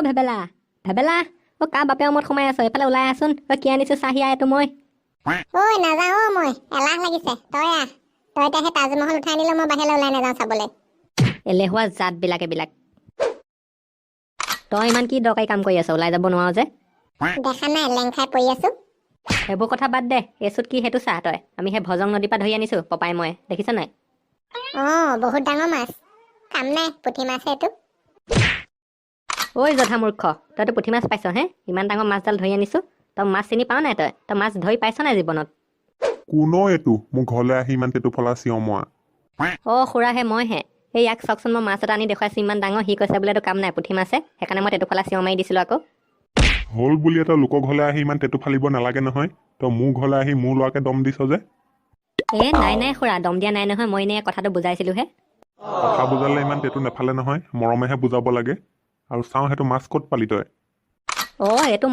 ভেবেলা ভেবেলা কাৰ বাপেৰ মত সোমাই আছ এইফালে ওলাই আছোন কি আনিছো চাহি আইটো মই ঐ নাযাওঁ মই এলাহ লাগিছে তই আহ তই এতিয়া সেই তাজমহল উঠাই আনিলে মই বাহিৰলৈ ওলাই নাযাওঁ চাবলৈ এলেহুৱা জাতবিলাক এইবিলাক তই ইমান কি দৰকাৰী কাম কৰি আছ ওলাই যাব নোৱাৰো যে দেখা নাই লেং খাই পৰি আছো সেইবোৰ কথা বাদ দে এইচোত কি সেইটো চাহ তই আমি সেই ভজং নদীৰ পৰা ধৰি আনিছো পপাই মই দেখিছ নাই বহুত ডাঙৰ মাছ কাম নাই পুঠি মাছ এইটো ঐ জধা মূৰ্খ তইতো পুঠি মাছ পাইছ হে ইমান ডাঙৰ মাছডাল ধৰি আনিছো তই মাছ চিনি পাও নাই তই মাছ ধৰি পাইছ নাই জীৱনত কোনো এইটো মোৰ ঘৰলৈ আহি ইমান পেটু ফলা চিঞৰ মৰা খুৰাহে মইহে এই ইয়াক চাওকচোন মই মাছ এটা আনি দেখুৱাইছো ইমান ডাঙৰ সি কৈছে বোলে এইটো কাম নাই পুঠি মাছে সেইকাৰণে মই তেটুফলা চিঞৰ মাৰি দিছিলো আকৌ হ'ল বুলি এটা লোকৰ ঘৰলৈ আহি ইমান পেটু ফালিব নালাগে নহয় তই মোৰ ঘৰলৈ আহি মোৰ ল'ৰাকে দম দিছ যে নাই খুৰা দম দিয়া নাই নহয় মই এনেই কথাটো বুজাইছিলোহে কথা বুজালে ইমান পেটু নেফালে নহয় মৰমেহে বুজাব লাগে আৰু চাওঁ সেইটো মাছ ক'ত পালি তই এইটো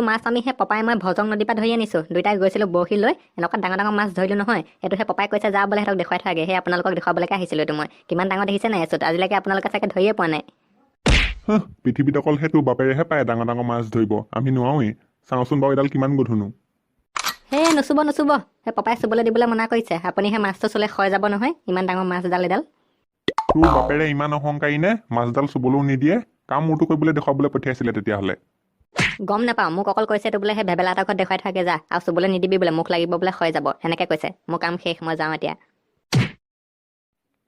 মাছ আমি সেই পপাই মই ভজং নদীৰ পৰা ধৰি আনিছো দুইটাই গৈছিলো বৰশী লৈ এনেকুৱা ডাঙৰ ডাঙৰ মাছ ধৰিলো নহয় এইটো সেই পপাই কৈছে যা বোলে সিহঁতক দেখুৱাই থৈ আগে সেই আপোনালোকক দেখুৱাবলৈকে আহিছিলো এইটো মই কিমান ডাঙৰ দেখিছে নাই এচোত আজিলৈকে আপোনালোকে চাগে ধৰিয়ে পোৱা নাই পৃথিৱীত অকল সেইটো বাপেৰেহে পায় ডাঙৰ ডাঙৰ মাছ ধৰিব আমি নোৱাৰোৱেই চাওঁচোন বাৰু এডাল কিমান গধুনো নুচুব সেই পপাই চুবলৈ দিবলৈ মনা কৰিছে আপুনি সেই মাছটো চুলে ক্ষয় যাব নহয় ইমান ডাঙৰ মাছ এডাল তোৰ বাপেৰে ইমান অহংকাৰী নে মাছডাল চুবলৈও নিদিয়ে কাম মোৰটো কৰিবলৈ দেখুৱাবলৈ পঠিয়াইছিলে তেতিয়াহ'লে গম নাপাওঁ মোক অকল কৈছে এইটো বোলে সেই ভেবেলা এটা ঘৰত দেখুৱাই থাকে যা আৰু চুবলৈ নিদিবি বোলে মুখ লাগিব বোলে ক্ষয় যাব সেনেকে কৈছে মোৰ কাম শেষ মই যাওঁ এতিয়া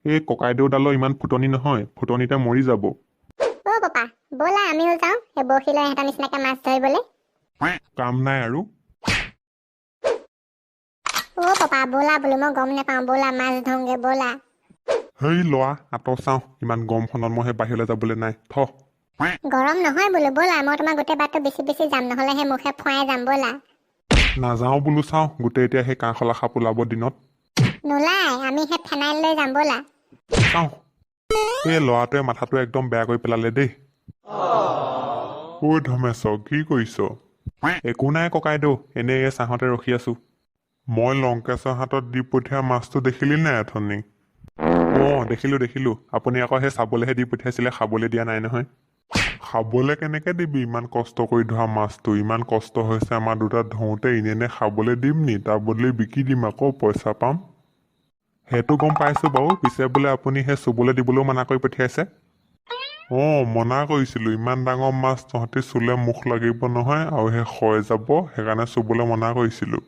এই ককাইদেউডালৰ ইমান ফুটনি নহয় ফুটনিতে মৰি যাব পাপা ব'লা আমিও যাওঁ সেই বৰশী লৈ সিহঁতৰ নিচিনাকে মাছ ধৰিবলৈ কাম নাই আৰু পাপা ব'লা বোলো মই গম নাপাওঁ ব'লা মাছ ধৰোগে ব'লা হেই ল'ৰা আঁতৰ চাওঁ ইমান গৰমখনত মই সেই বাহিৰলৈ যাবলৈ নাই গৰম নহয় বোলো ব'লা মই তোমাৰ গোটেই বাটটো বেছি যাম নহ'লে সেই মুখে ফুৱাই যাম ব'লা নাযাওঁ বোলো চাওঁ গোটেই এতিয়া সেই কাঁহখলা সাপ ওলাব দিনত নোলাই আমি সেই ফেনাইল লৈ যাম ব'লা চাওঁ এই ল'ৰাটোৱে মাথাটো একদম বেয়া কৰি পেলালে দেই ঐ ধমেশ্ব কি কৰিছ একো নাই ককাইদেউ এনেই এই চাহতে ৰখি আছো মই লংকেশৰ হাতত দি পঠিওৱা মাছটো দেখিলি নাই অথনি দেখিলো আপুনি আকৌ সেই চাবলৈহে দি পঠিয়াইছিলে খাবলৈ দিয়া নাই নহয় খাবলৈ কেনেকে দিবি ইমান কষ্ট কৰি ধৰা মাছটো ইমান কষ্ট হৈছে আমাৰ দুটা ধৰোঁতে এনে খাবলৈ দিম নি তাৰ বদলি বিকি দিম আকৌ পইচা পাম সেইটো গম পাইছো বাৰু পিছে বোলে আপুনি সেই চুবলৈ দিবলৈও মানা কৰি পঠিয়াইছে মনা কৰিছিলো ইমান ডাঙৰ মাছ তহঁতি চুলে মুখ লাগিব নহয় আৰু সেই ক্ষয় যাব সেইকাৰণে চুবলৈ মনা কৰিছিলো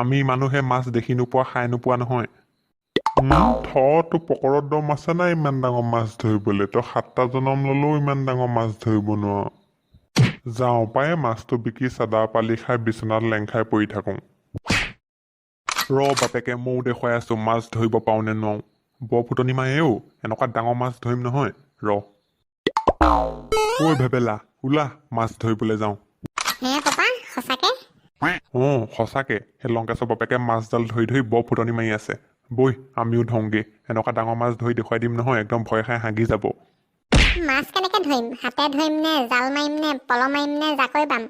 আমি মানুহে মাছ দেখি নোপোৱা খাই নোপোৱা নহয় তোৰ পকৰত দম আছে নাই ইমান ডাঙৰ মাছ ধৰিবলৈ তই 7টা জনম ললেও ইমান ডাঙৰ মাছ ধৰিব নোৱাৰ যাওঁ পাই মাছটো বিকি চাদা পালি খাই বিচনাত লেং খাই পৰি থাকোঁ বাপেকে ময়ো দেখুৱাই আছো মাছ ধৰিব পাওঁ নে নোৱাৰো বৰ ফুটনি মায়েও এনেকুৱা ডাঙৰ মাছ ধৰিম নহয় ভেবেলা ওলা মাছ ধৰিবলৈ যাওঁ পাপা সঁচাকে সঁচাকে সেই লংকেশৰ বাপেকে মাছডাল ধৰি বৰ ফুটনি মাৰি আছে বৈ আমিও ধৰোঁগে এনেকুৱা ডাঙৰ মাছ ধৰি দেখুৱাই দিম নহয় একদম ভয় খাই হাগি যাব মাছ কেনেকে ধৰিম হাতে ধৰিম নে জাল মাৰিম নে পল মাৰিম নে জাকৈ বাম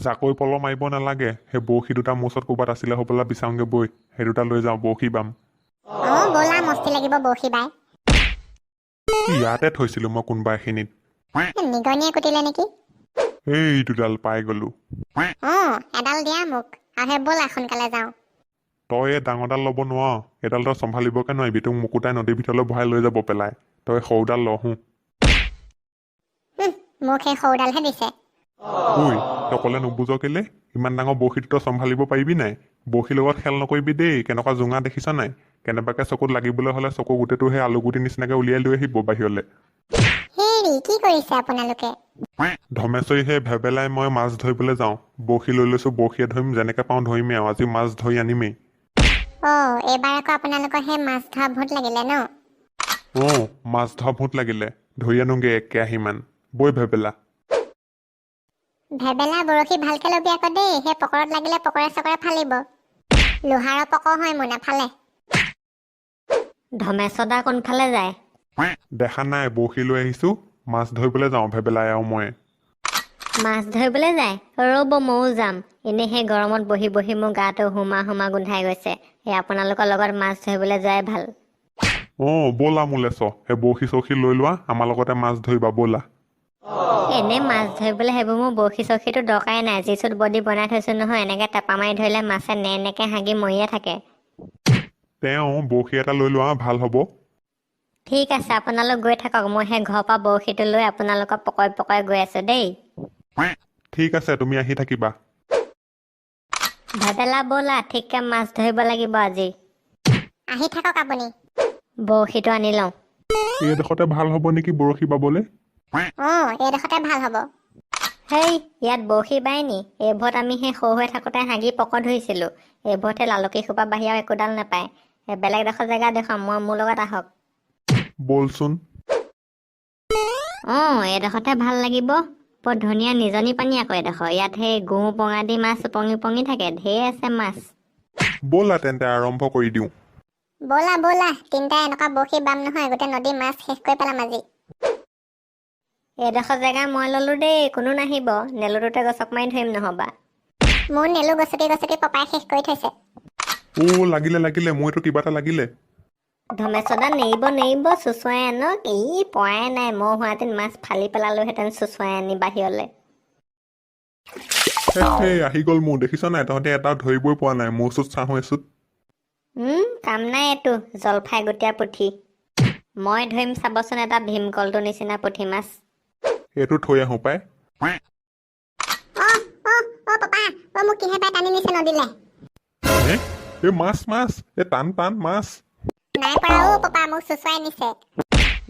জাকৈ পল মাৰিব নালাগে সেই বৰশী দুটা মোৰ ওচৰত ক'ৰবাত আছিলে হ'বলা বিচাৰোঁগে বৈ সেই দুটা লৈ যাওঁ বৰশী বাম ব'লা মস্তি লাগিব বৰশী বাই ইয়াতে থৈছিলো মই কোনোবা এখিনিত নিগনিয়ে কুটিলে নেকি এই দুডাল পাই গলো এডাল দিয়া মোক আৰু সেই ব'লা সোনকালে যাওঁ তই এই ডাঙৰডাল ল'ব নোৱাৰ এডাল তই চম্ভালিবকে নোৱাৰিবি তোক মুকুতাই নদীৰ ভিতৰলৈ ভৰাই লৈ যাব পেলাই তই সৰুডাল লহো মোক সেই সৰুডালহে দিছে তই ক'লে নুবুজ কেলে ইমান ডাঙৰ বৰশীটো তই চম্ভালিব পাৰিবি নাই বৰশীৰ লগত খেল নকৰিবি দেই কেনেকুৱা জোঙা দেখিছ নাই কেনেবাকে চকুত লাগিবলৈ হ'লে চকু গোটেইটো সেই আলুগুটি নিচিনাকে উলিয়াই লৈ আহিব বাহিৰলৈ কি কৰিছে আপোনালোকে ধমেশ্বৰী সেই ভেবেলাই মই মাছ ধৰিবলৈ যাওঁ বৰশী লৈ লৈছো বৰশীয়ে ধৰিম যেনেকে পাওঁ ধৰিমেই আৰু আজি মাছ ধৰি আনিমেই এইবাৰ আকৌ আপোনালোকৰ সেই মাছ ধৰা ভূত লাগিলে ন মাছ ধৰা ভূত লাগিলে ধৰি আনোগে 1 কেৰাহীমান বৈ ভেবেলা বৰশী ভালকে ল'বি আকৌ দেই সেই পকৰত লাগিলে পকৰে চকৰে ফালিব লোহাৰৰ পকৰ হয় মোৰ নাফালে ধমেশ্বদা কোনফালে যায় দেখা নাই বৰশী লৈ আহিছো মাছ ধৰিবলৈ যাওঁ ভেবেলাই আৰু মই মাছ ধৰিবলৈ যায় ৰ'ব ময়ো যাম এনেই সেই গৰমত বহি বহি মোৰ গাটো হুমা গোন্ধাই গৈছে এই আপোনালোকৰ লগত মাছ ধৰিবলৈ যোৱাই ভাল ব'লা মোলে সেই বৰশী চৰশী লৈ লোৱা আমাৰ লগতে মাছ ধৰিবা ব'লা এনেই মাছ ধৰিবলৈ সেইবোৰ মোৰ বৰশী চৰশীটো দৰকাৰেই নাই। যিচুত বডি বনাই থৈছো নহয়, এনেকৈ টেপা মাৰি ধৰিলে মাছে নেনেকে হাগি মৰিয়ে থাকে। তেওঁ বৰশী এটা লৈ লোৱা ভাল হ'ব। ঠিক আছে, আপোনালোক গৈ থাকক। মই সেই ঘৰৰ পৰা বৰশীটো লৈ আপোনালোকক পকৰে পকৰে গৈ আছো দেই। ঠিক আছে, তুমি আহি থাকিবা। ভেবেলা ব'লা, ঠিককে মাছ ধৰিব লাগিব আজি। আহি থাকক আপুনি। বৰশীটো আনি লওঁ। এইডোখৰতে ভাল হ'ব নেকি বৰশী বাবলৈ? এইডোখৰতে ভাল হ'ব। হেই, ইয়াত বৰশী বাই নি? এইবোৰত আমি সেই সৰু হৈ থাকোঁতে হাগি পকত ধৰিছিলো। এইবোৰতে লালুকি সোপা বাহি আৰু একোডাল নাপায়। বেলেগ এডোখৰ জেগা দেখুৱাম, মোৰ লগত আহক। বলচোন। এইডোখৰতে ভাল লাগিব। বৰ ধুনীয়া নিজনি পানী আকৌ এডোখৰ। ইয়াত সেই গু পঙা দি মাছ পঙি পঙি থাকে, ঢেৰ আছে মাছ। ব'লা তেন্তে আৰম্ভ কৰি দিওঁ। ব'লা ব'লা, তিনিটাই এনেকুৱা বৰশী বাম নহয়, গোটেই নদীৰ মাছ শেষ কৰি পেলাম আজি। এইডোখৰ জেগা মই ললো দেই, কোনো নাহিব। নেলুটোতে গছক মাৰি ধৰিম নহবা। মোৰ নেলু গছকি গছকি পপাই শেষ কৰি থৈছে। লাগিলে মোৰতো কিবা এটা লাগিলে। ধমেশদা নেৰিব চুচুৱাই আনক। পৰাই নাই, মই হোৱাহেঁতেন মাছ ফালি পেলালোহেঁতেন চুচুৱাই আনি বাহিৰলৈ। আহি গ'ল মোৰ, দেখিছ নাই? তহঁতে এটাও ধৰিবই পোৱা নাই। মোৰ চুত চাহ হৈছোত। কাম নাই এইটো, জলফাই গটীয়া পুঠি। মই ধৰিম চাবচোন এটা ভীমকলটোৰ নিচিনা পুঠি মাছ। এইটো থৈ আহো পাই। পাপা, মোক কিহে পাই টানি নিছে নদীলে। এই মাছ এই টান মাছ। নাই পৰা পাপা, মোক চুচুৱাই নিছে।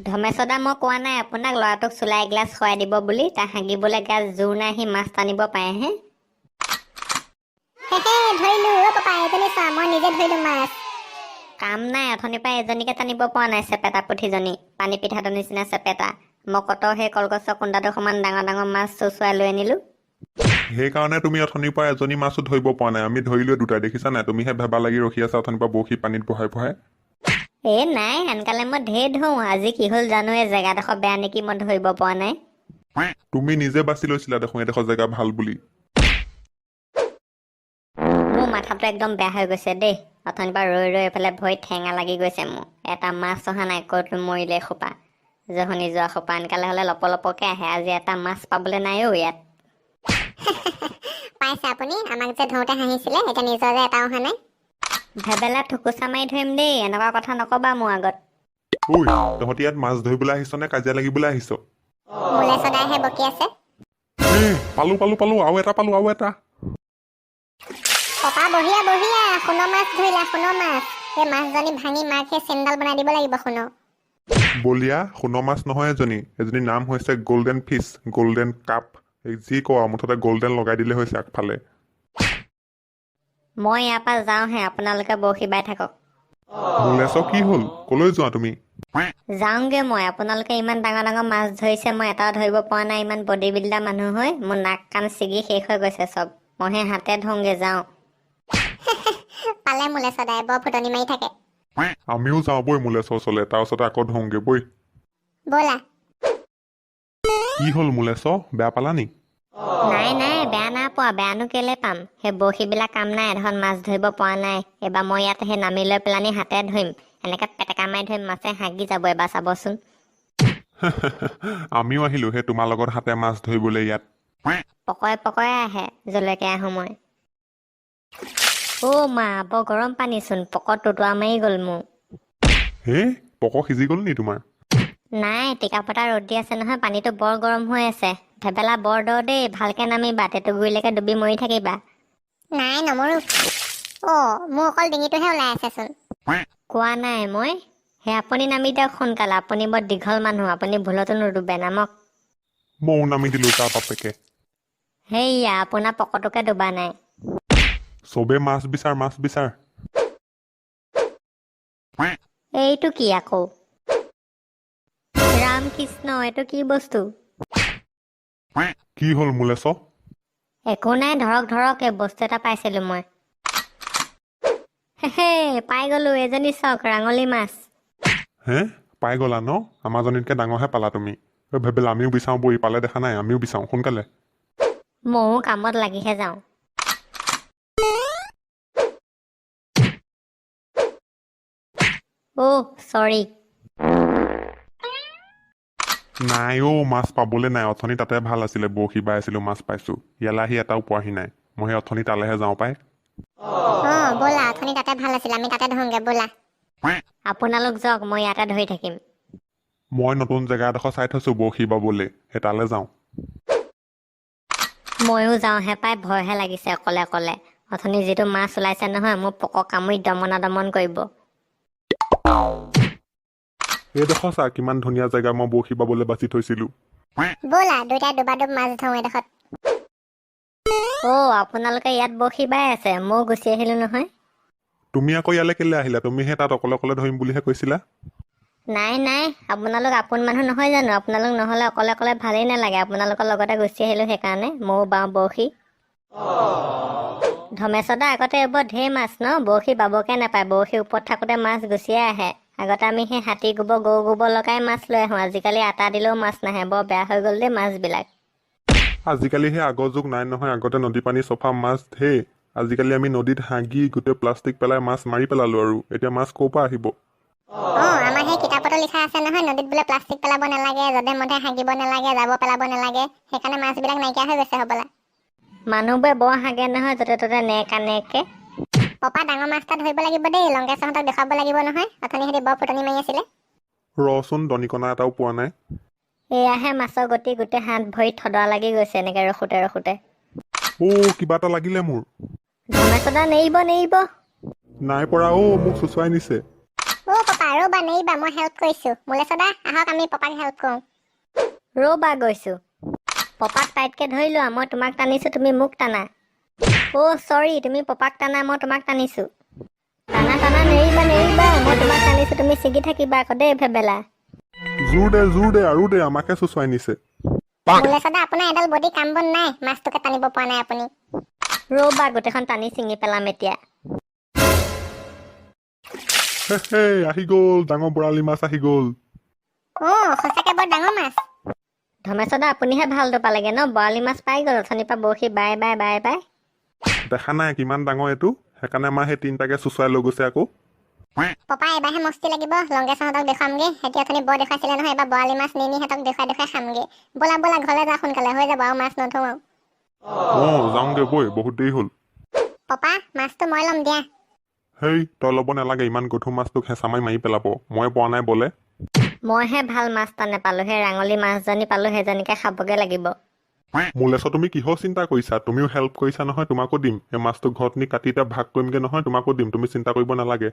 ধমেশদা মই কোৱা নাই আপোনাক ল'ৰাটোক চুলাই এগিলাচ খুৱাই দিব বুলি? তাৰ হাগিবলৈ গাত জোৰ নাই, সি মাছ টানিব পাৰে হে। ধৰিলো পাপা, এজনী চোৱা, মই নিজে ধৰিলো মাছ। কাম নাই, অথনিৰ পৰা এজনীকে টানিব পৰা নাই চেপেটা পুঠিজনী। পানী পিঠাটোৰ নিচিনা চেপেটা। মই কত সেই কলগছৰ কুণ্ডাটোৰ সমান ডাঙৰ ডাঙৰ মাছ চুচুৱাই লৈ আনিলো। সেইকাৰণে তুমি অথনিৰ পৰা এজনী মাছো ধৰিব পৰা নাই। আমি ধৰিলোৱে দুটাই, দেখিছা নাই? তুমিহে ভেবা লাগি ৰখি আছা অথনিৰ পৰা বৰশী পানীত বহাই। নাই, সেনকালে মই ঢেৰ ধৰো। আজি কি হ'ল জানো, এই জেগাডোখৰ বেয়া নেকি, মই ধৰিব পৰা নাই। তুমি নিজে বাছি লৈছিলা দেখোন এডোখৰ জেগা ভাল বুলি। মোৰ মাথাটো একদম বেয়া হৈ গৈছে দেই। অথনিৰ পৰা ৰৈ এইফালে ভৰিত ঠেঙা লাগি গৈছে মোৰ। এটা মাছ অহা নাই, ক'ত মৰিলে খোপা। জহনি যোৱা খোপা আনকালে হ'লে লপকে আহে। আজি এটা মাছ পাবলৈ নাই ইয়াত। পাইছে আপুনি? আমাক যে ধৰোতে হাঁহিছিলে, এতিয়া নিজৰ যে এটাও অহা নাই। ভেবেলা ঠুকুচা মাৰি ধৰিম দেই, এনেকুৱা কথা নকবা মোৰ আগত। তহঁতি ইয়াত মাছ ধৰিবলৈ আহিছ নে কাজিয়া লাগিবলৈ আহিছ? মোলে সদায়হে বকি আছে। পালো, আৰু এটা পালো, আৰু এটা। পাপা বঢ়িয়া, সোণৰ মাছ ধৰিলা, সোণৰ মাছ। সেই মাছজনী ভাঙি মাক সেই চেইনডাল বনাই দিব লাগিব সোণৰ। বলিয়া, সোণৰ মাছ নহয় এজনীৰ নাম হৈছে গল্ডেন ফিছ, গল্ডেন কাপ। যি কওঁ মুঠতে গল্ডেন লগাই দিলে হৈছে আগফালে। মই ইয়াৰ পৰা যাওঁহে, আপোনালোকে বৰশী বাই থাকক। মুলেশ, কি হ'ল? কলৈ যোৱা তুমি? যাওঁগে মই। আপোনালোকে ইমান ডাঙৰ ডাঙৰ মাছ ধৰিছে, মই এটাও ধৰিব পৰা নাই। ইমান বডি বিল্ডাৰ মানুহ হৈ মোৰ নাক কাণ ছিগি শেষ হৈ গৈছে চব। মই সেই হাতে ধৰোঁগে, যাওঁ। পালে মোলে সদায় বৰ ফুটনি মাৰি থাকে। আমিও যাওঁ বৈ মুলেশৰ ওচৰলৈ, তাৰ ওচৰতে আকৌ ধৰোঁগে বৈ। ব'লা। কি হ'ল মুলেশ, বেয়া পালা নি? নাই, বেয়া নাই পোৱা। বেয়ানো কেলে পাম? সেই বৰশীবিলাক কাম নাই, এডোখৰত মাছ ধৰিব পৰা নাই। এইবাৰ মই ইয়াত সেই নামি লৈ পেলানি হাতে ধৰিম। এনেকে পেটেকা মাৰি ধৰিম, মাছে হাগি যাব। এবাৰ চাবচোন। আমিও আহিলো সেই তোমাৰ লগত হাতে মাছ ধৰিবলৈ ইয়াত। পকৰে আহে জলকীয়া সময়। মা, বৰ গৰম পানীচোন। পকত টুটুৱা মাৰি গ'ল মোৰ। পক সিজি গ'ল নি তোমাৰ? নাই, টিকাফটা ৰ'দ দি আছে নহয়, পানীটো বৰ গৰম হৈ আছে। ভেবেলা বৰ দ দেই, ভালকে নামিবা, টেটুগুৰিলৈকে ডুবি মৰি থাকিবা। নাই, নমৰো। মোৰ অকল ডিঙিটোহে ওলাই আছেচোন। কোৱা নাই মই। সেই আপুনি নামি দিয়ক সোনকালে। আপুনি বৰ দীঘল মানুহ, আপুনি ভুলতো নুডুবে, নামক। ময়ো নামি দিলো তাৰ বাপেকে। সেইয়া আপোনাৰ পকটোকে ডুবা নাই। চবে মাছ বিচাৰ। এইটো কি আকৌ? ৰাম কৃষ্ণ, এইটো কি বস্তু? কি হ'ল মুলেশ? একো নাই, ধৰক। এই বস্তু এটা পাইছিলো মই। পাই গলো। এজনী চাওক, ৰাঙলী মাছ। পাই গলা ন? আমাৰজনীতকে ডাঙৰহে পালা তুমি। ভেবেলা, আমিও বিচাৰো বই, পালে দেখা নাই, আমিও বিচাৰো সোনকালে। ময়ো কামত লাগিহে যাওঁ। চৰি। নাই অ' মাছ পাবলৈ নাই। অথনি তাতে ভাল আছিলে, বৰশী বাই আছিলোঁ, মাছ পাইছোঁ। ইয়ালৈ আহি এটাও পোৱাহি নাই। মই সেই অথনি তালৈহে যাওঁ পাই। ব'লা অথনি তাতে ভাল আছিল, আমি তাতে ধৰোঁগে ব'লা। আপোনালোক যাওক, মই ইয়াতে ধৰি থাকিম। মই নতুন জেগা এডোখৰ চাই থৈছোঁ বৰশী বাবলৈ, সেই তালৈ যাওঁ। ময়ো যাওঁহে পাই, ভয়হে লাগিছে অকলে অকলে। অথনি যিটো মাছ ওলাইছে নহয়, মোৰ পকক কামুৰি দমনা দমন কৰিব। এইডোখৰ চা কিমান ধুনীয়া জেগা মই বৰশী বাবলৈ বাছি থৈছিলোঁ। ব'লা দুইটাই দুবাদুব মাছ ধৰোঁ এডোখৰত। আপোনালোকে ইয়াত বৰশী বাই আছে, ময়ো গুচি আহিলোঁ নহয়। তুমি আকৌ ইয়ালৈ কেলৈ আহিলা? তুমিহে তাত অকলে অকলে ধৰিম বুলিহে কৈছিলা। নাই, আপোনালোক আপোন মানুহ নহয় জানো? আপোনালোক নহ'লে অকলে অকলে ভালেই নালাগে। আপোনালোকৰ লগতে গুচি আহিলোঁ, সেইকাৰণে ময়ো বাওঁ বৰশী। ধমেশদা, আগতে এইবোৰ ঢেৰ মাছ ন? বৰশী বাবকে নাপায়। বৰশী ওপৰত থাকোঁতে মাছ গুচিয়ে আহে। আগতে আমি সেই হাতী গোবৰ গৰু গোবৰ লগাই মাছ লৈ আহোঁ। আজিকালি আটা দিলেও মাছ নাহে। বৰ বেয়া হৈ গ'ল দেই মাছবিলাক। আজিকালি সেই আগৰ যুগ নাই নহয়। আগতে নদী পানী চফা, মাছ ঢেৰ। আজিকালি আমি নদীত হাগি গোটেই প্লাষ্টিক পেলাই মাছ মাৰি পেলালোঁ, আৰু এতিয়া মাছ ক'ৰ পৰা আহিব? আমাৰ সেই কিতাপতো লিখা আছে নহয়, নদীত বোলে প্লাষ্টিক পেলাব নালাগে, যধে মধে হাগিব নালাগে, জাবৰ পেলাব নালাগে। সেইকাৰণে মাছবিলাক নাইকিয়া হৈ গৈছে হ'বলা। মানুহবোৰে বৰ হাগে নহয় য'তে ত'তে নেকা নেকে। পপা, ডাঙৰ মাছ এটা ধৰিব লাগিব দেই। লংকেশহঁতক দেখুৱাব লাগিব নহয়। অথনি সিহঁতি বৰ ফুটনি মাৰি আছিলে। ৰচোন, দনিকণা এটাও পোৱা নাই। এয়াহে মাছৰ গতি, গোটেই হাত ভৰি থদা লাগি গৈছে এনেকে ৰখোতে ৰখোতে। কিবা এটা লাগিলে মোৰ। ধমেশদা, নেৰিব। নাই পৰা মোক চুচুৱাই নিছে। পপা ৰ'বা, নেৰিবা, মই হেল্প কৰিছোঁ। মুলেশদা, আহক আমি পপাক হেল্প কৰোঁ। ৰ'বা, গৈছোঁ। পপাক টাইটকে ধৰি লোৱা, মই তোমাক টানিছোঁ, তুমি মোক টানা। চৰি, তুমি পপাক টানা, মই তোমাক টানিছোঁ। টানা, নেৰিবা, মই তোমাক টানিছোঁ, তুমি ছিগি থাকিবা আকৌ দেই ভেবেলা। জোৰ দে, আৰু দে, আমাকে চুচুৱাই নিছে। মুলেশদা, আপোনাৰ এডাল বডি কাম বন নাই, মাছটোকে টানিব পৰা নাই আপুনি। ৰ'বা, গোটেইখন টানি ছিঙি পেলাম এতিয়া। আহি গ'ল, ডাঙৰ বৰালি মাছ আহি গ'ল। সঁচাকে বৰ ডাঙৰ মাছ। ধমেশদা, আপুনিহে ভালটো পালেগে ন? বৰালি মাছ পাই গ'ল অথনিৰ পৰা বৰশী বাই। দেখা নাই কিমান ডাঙৰ এইটো? সেইকাৰণে আমাৰ সেই তিনিটাকে চুচুৱাই লৈ গৈছে আকৌ। পপা, এবাৰহে মস্তি লাগিব। লংকেশহঁতক দেখুৱামগে। সিহঁতি অথনি বৰ দেখুৱাইছিলে নহয়, এবাৰ বৰালি মাছ নি সিহঁতক দেখুৱাই খামগে। ব'লা ঘৰলৈ যাওঁ সোনকালে, হৈ যাব আৰু মাছ নথওঁ। যাওঁগে বৈ, বহুত দেৰি হ'ল। পপা, মাছটো মই ল'ম দিয়া। তই ল'ব নালাগে। ইমান গধুৰ মাছটোক হেঁচা মাৰি পেলাব। মই পোৱা নাই বলে। মইহে ভাল মাছ এটা নেপালোঁ। সেই ৰাঙলী মাছজনী পালোঁ, সেইজনীকে খাবগে লাগিব। মুলেশ, তুমি কিহৰ চিন্তা কৰিছা? তুমিও হেল্প কৰিছা নহয়, তোমাকো দিম। এই মাছটো ঘৰত নি কাটি এতিয়া ভাগ কৰিমগে নহয়, তোমাকো দিম। তুমি চিন্তা কৰিব নালাগে।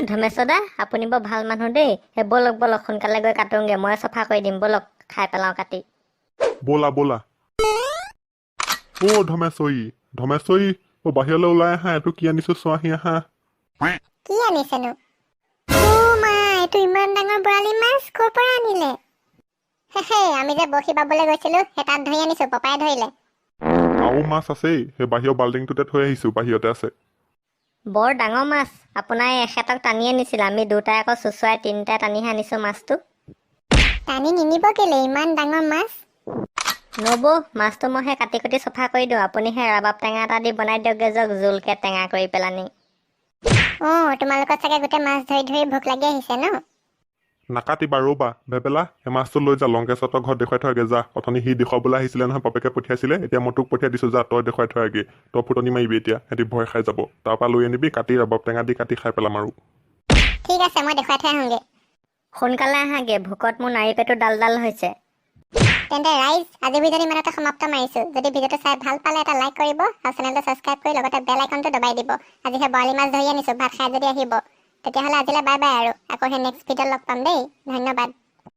ধমেশদা, আপুনি বৰ ভাল মানুহ দেই। ব'লক সোনকালে গৈ কাটোংগে, মই চফা কৰি দিম। ব'লক, খাই পেলাওঁ কাটি। ব'লা ধমেশ্বৰী, বাহিৰলৈ ওলাই আহা। এইটো কি আনিছো চোৱাহি আহা। কি আনিছেনো? মা, এইটো ইমান ডাঙৰ বৰালি মাছ ক'ৰ পৰা আনিলে? আমি যে বৰশী বাবলৈ গৈছিলো, সেই তাত ধৰি আনিছো, পপাই ধৰিলে। আৰু মাছ আছেই, সেই বাহিৰৰ বাল্টিংটোতে থৈ আহিছো, বাহিৰতে আছে। বৰ ডাঙৰ মাছ। আপোনাৰ এখেতক টানিয়ে নিছিল, আমি দুটাই আকৌ চুচুৱাই তিনিটাই টানিহে আনিছো মাছটো। টানি নিনিব কেলে? ইমান ডাঙৰ মাছ। নবৌ, মাছটো মই সেই কাটি চফা কৰি দিওঁ। আপুনি সেই ৰাবাব টেঙা এটা দি বনাই দিয়কগে যাওক, জোলকে টেঙা কৰি পেলানি। তোমালোকৰ চাগে গোটেই মাছ ধৰি ভোক লাগি আহিছে ন? নাকাটিবা, ৰ'বা। ভেবেলা, সেই মাছটো লৈ যা, লংকেশহঁতৰ ঘৰত দেখুৱাই থৈ আগে যা। অথনি সি দেখুৱাবলৈ আহিছিলে নহয়, বাপেকে পঠিয়াইছিলে। এতিয়া মই তোক পঠিয়াই দিছো, যা তই দেখুৱাই থৈ আগে। তই ফুটনি মাৰিবি এতিয়া, সিহঁতি ভয় খাই যাব। তাৰপৰা লৈ আনিবি, কাটি ৰাবাব টেঙা দি কাটি খাই পেলাম আৰু। ঠিক আছে, মই দেখুৱাই থৈ আহোঁগে। সোনকালে আহাগে, ভোকত মোৰ নাড়ী পেটো ডাল হৈছে। তেন্তে ৰাইজ, আজি ভিডিঅ'টো ইমানতে সমাপ্ত মাৰিছো। যদি ভিডিঅ'টো চাই ভাল পালে এটা লাইক কৰিব আৰু চেনেলটো ছাবস্ক্ৰাইব কৰি লগতে বেল আইকনটো দবাই দিব। আজি সেই বৰালি মাছ ধৰি আনিছো, ভাত খাই যদি আহিব। তেতিয়াহ'লে আজিলৈ বাই আৰু আকৌ সেই নেক্সট ভিডিঅ'ত লগ পাম দেই। ধন্যবাদ।